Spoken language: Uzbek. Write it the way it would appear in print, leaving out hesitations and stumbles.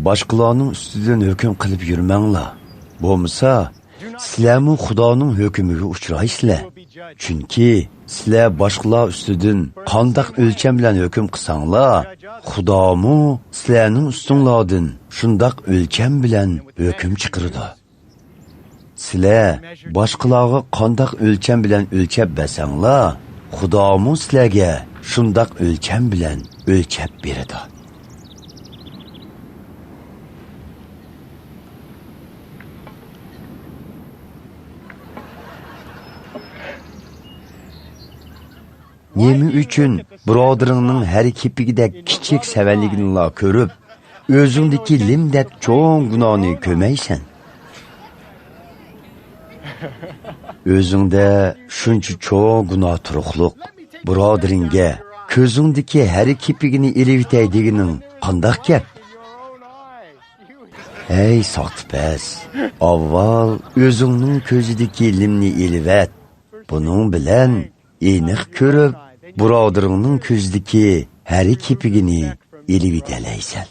boshqalarning ustidan hukm qilib yurmanglar. Bo'lmasa, sizlarmi Xudoning hukmiga uchraysizlar. Chunki sizlar boshqalar ustidan qandoq o'lcham bilan hukm qilsanglar, Xudomu sizlarning ustinglardan shundoq o'lcham bilan hukm chiqiradi. Sizlar boshqalarga qandoq o'lcham bilan o'lchab bersanglar, Xudomu sizlarga shundoq o'lcham bilan o'lchab beradi. Nemi uchun birodaringning har kepigidek kichik savalligini ko'rib, o'zingdagi limdek cho'ng gunohni ko'maysan. O'zingda shuncha cho'ng gunoh turuqliq birodaringga ko'zingdagi har kepigini elivitay deganing qandoq gap? Ey soqtibas, avval o'zingning ko'zidagi limni elivat. Buning bilan aniq ko'rib, birodaringning ko'zidagi har kepigini elivitalaysan.